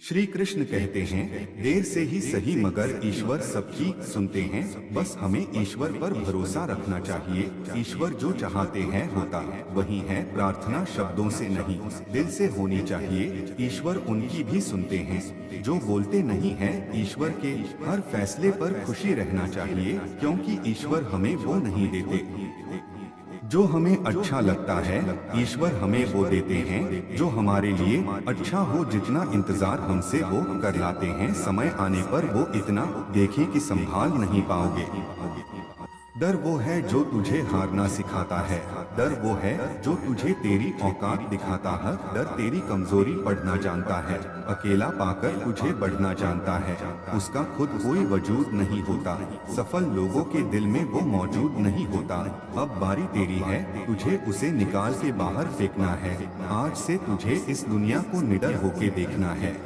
श्री कृष्ण कहते हैं, देर से ही सही मगर ईश्वर सबकी सुनते हैं। बस हमें ईश्वर पर भरोसा रखना चाहिए। ईश्वर जो चाहते हैं होता वही है। प्रार्थना शब्दों से नहीं, दिल से होनी चाहिए। ईश्वर उनकी भी सुनते हैं जो बोलते नहीं हैं। ईश्वर के हर फैसले पर खुशी रहना चाहिए, क्योंकि ईश्वर हमें वो नहीं देते जो हमें अच्छा लगता है। ईश्वर हमें वो देते हैं जो हमारे लिए अच्छा हो। जितना इंतजार हमसे वो कर लाते हैं, समय आने पर वो इतना देखें कि संभाल नहीं पाओगे। डर वो है जो तुझे हारना सिखाता है। डर वो है जो तुझे तेरी औकात दिखाता है। डर तेरी कमजोरी पढ़ना जानता है, अकेला पाकर तुझे बढ़ना जानता है। उसका खुद कोई वजूद नहीं होता, सफल लोगों के दिल में वो मौजूद नहीं होता। अब बारी तेरी है, तुझे उसे निकाल के बाहर फेंकना है। आज से तुझे इस दुनिया को निडर होके देखना है।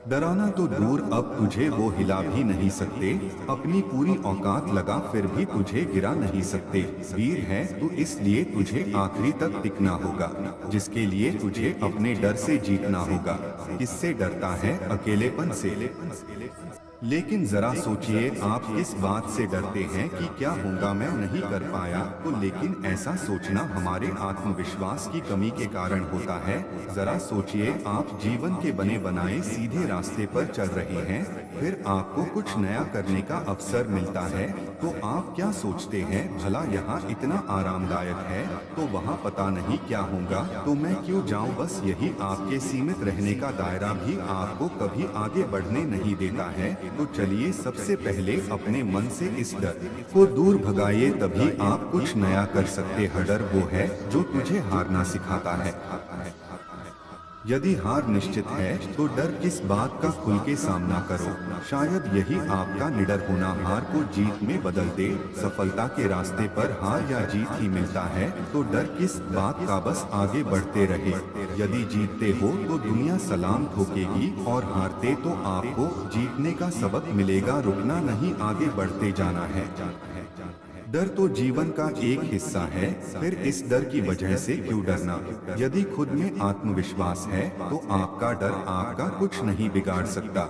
डराना तो दूर, अब तुझे वो हिला भी नहीं सकते। अपनी पूरी औकात लगा फिर भी तुझे गिरा नहीं सकते। वीर है तू इसलिए तुझे आखिरी तक टिकना होगा। जिसके लिए तुझे अपने डर से जीतना होगा। किससे डरता है? अकेलेपन से। लेकिन जरा सोचिए, आप किस बात से डरते हैं कि क्या होगा मैं नहीं कर पाया तो। लेकिन ऐसा सोचना हमारे आत्मविश्वास की कमी के कारण होता है। जरा सोचिए, आप जीवन के बने बनाए सीधे रास्ते पर चल रहे हैं, फिर आपको कुछ नया करने का अवसर मिलता है तो आप क्या सोचते हैं, भला यहाँ इतना आरामदायक है तो वहाँ पता नहीं क्या होगा, तो मैं क्यों जाऊँ। बस यही आपके सीमित रहने का दायरा भी आपको कभी आगे बढ़ने नहीं देता है। तो चलिए सबसे पहले अपने मन से इस डर को दूर भगाइए, तभी आप कुछ नया कर सकते हैं। डर वो है जो तुझे हारना सिखाता है। यदि हार निश्चित है तो डर किस बात का? खुल के सामना करो। शायद यही आपका निडर होना हार को जीत में बदल दे। सफलता के रास्ते पर हार या जीत ही मिलता है तो डर किस बात का? बस आगे बढ़ते रहे। यदि जीतते हो तो दुनिया सलाम ठोकेगी और हारते तो आपको जीतने का सबक मिलेगा। रुकना नहीं, आगे बढ़ते जाना है। डर तो जीवन का एक हिस्सा है, फिर इस डर की वजह से क्यों डरना? यदि खुद में आत्मविश्वास है तो आपका डर आपका कुछ नहीं बिगाड़ सकता।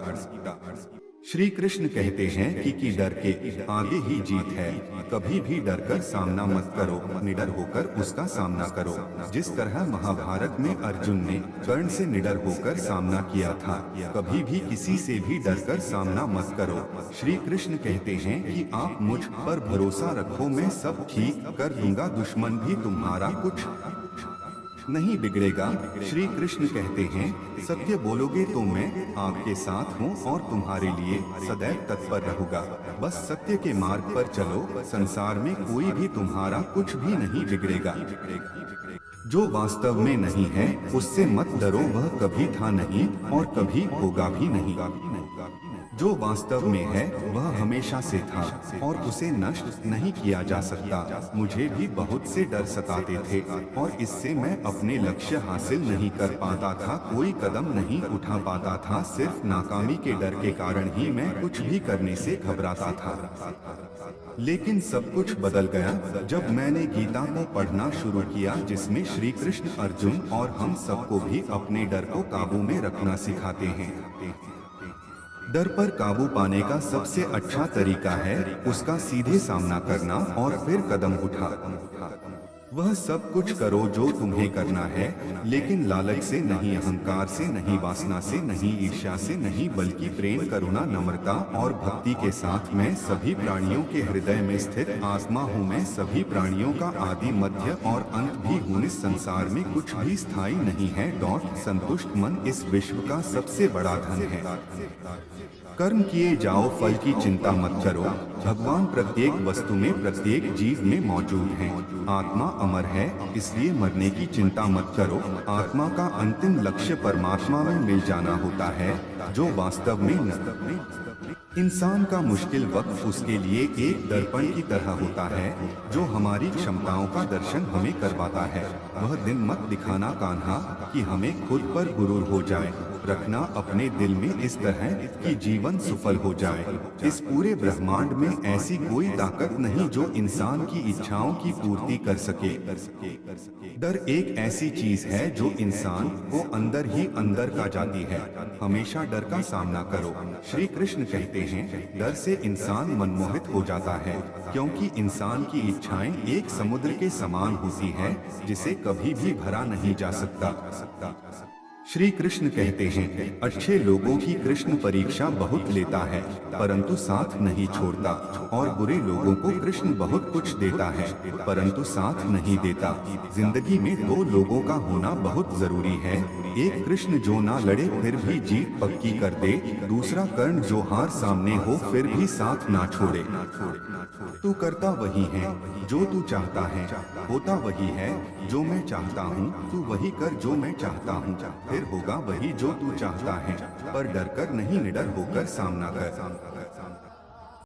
श्री कृष्ण कहते हैं कि डर के आगे ही जीत है। कभी भी डर कर सामना मत करो, निडर होकर उसका सामना करो। जिस तरह महाभारत में अर्जुन ने कर्ण से निडर होकर सामना किया था, कभी भी किसी से भी डर कर सामना मत करो। श्री कृष्ण कहते हैं कि आप मुझ पर भरोसा रखो, मैं सब ठीक कर दूंगा। दुश्मन भी तुम्हारा कुछ नहीं बिगड़ेगा। श्री कृष्ण कहते हैं, सत्य बोलोगे तो मैं आपके साथ हूँ और तुम्हारे लिए सदैव तत्पर रहूंगा। बस सत्य के मार्ग पर चलो, संसार में कोई भी तुम्हारा कुछ भी नहीं बिगड़ेगा। जो वास्तव में नहीं है उससे मत डरो, वह कभी था नहीं और कभी होगा भी नहीं। जो वास्तव में है वह हमेशा से था और उसे नष्ट नहीं किया जा सकता। मुझे भी बहुत से डर सताते थे और इससे मैं अपने लक्ष्य हासिल नहीं कर पाता था, कोई कदम नहीं उठा पाता था। सिर्फ नाकामी के डर के कारण ही मैं कुछ भी करने से घबराता था। लेकिन सब कुछ बदल गया जब मैंने गीता को पढ़ना शुरू किया, जिसमें श्री कृष्ण अर्जुन और हम सबको भी अपने डर को काबू में रखना सिखाते हैं। डर पर काबू पाने का सबसे अच्छा तरीका है उसका सीधे सामना करना और फिर कदम उठा। वह सब कुछ करो जो तुम्हें करना है, लेकिन लालच से नहीं, अहंकार से नहीं, वासना से नहीं, ईर्ष्या से नहीं, बल्कि प्रेम, करुणा, नम्रता और भक्ति के साथ। मैं सभी प्राणियों के हृदय में स्थित आत्मा हूँ। मैं सभी प्राणियों का आदि, मध्य और अंत भी हूँ। इस संसार में कुछ भी स्थायी नहीं है। संतुष्ट मन इस विश्व का सबसे बड़ा धन है। कर्म किए जाओ, फल की चिंता मत करो। भगवान प्रत्येक वस्तु में, प्रत्येक जीव में मौजूद हैं। आत्मा अमर है, इसलिए मरने की चिंता मत करो। आत्मा का अंतिम लक्ष्य परमात्मा में मिल जाना होता है, जो वास्तव में न। इंसान का मुश्किल वक्त उसके लिए एक दर्पण की तरह होता है, जो हमारी क्षमताओं का दर्शन हमें करवाता है। वह दिन मत दिखाना कान्हा कि हमें खुद पर गुरूर हो जाए। रखना अपने दिल में इस तरह कि जीवन सफल हो जाए। इस पूरे ब्रह्मांड में ऐसी कोई ताकत नहीं जो इंसान की इच्छाओं की पूर्ति कर सके। डर एक ऐसी चीज है जो इंसान को अंदर ही अंदर का जाती है। हमेशा डर का सामना करो। श्री कृष्ण कहते हैं, डर से इंसान मनमोहित हो जाता है, क्योंकि इंसान की इच्छाएं एक समुद्र के समान होती है जिसे कभी भी भरा नहीं जा सकता। श्री कृष्ण कहते हैं, अच्छे लोगों की कृष्ण परीक्षा बहुत लेता है परंतु साथ नहीं छोड़ता, और बुरे लोगों को कृष्ण बहुत कुछ देता है परंतु साथ नहीं देता। जिंदगी में दो लोगों का होना बहुत जरूरी है। एक कृष्ण जो ना लड़े फिर भी जीत पक्की कर दे, दूसरा कर्ण जो हार सामने हो फिर भी साथ ना छोड़े। तू करता वही है जो तू चाहता है, होता वही है जो मैं चाहता हूँ। तू वही कर जो मैं चाहता हूँ, फिर होगा वही जो तू चाहता है। पर डर कर नहीं, निडर होकर सामना कर।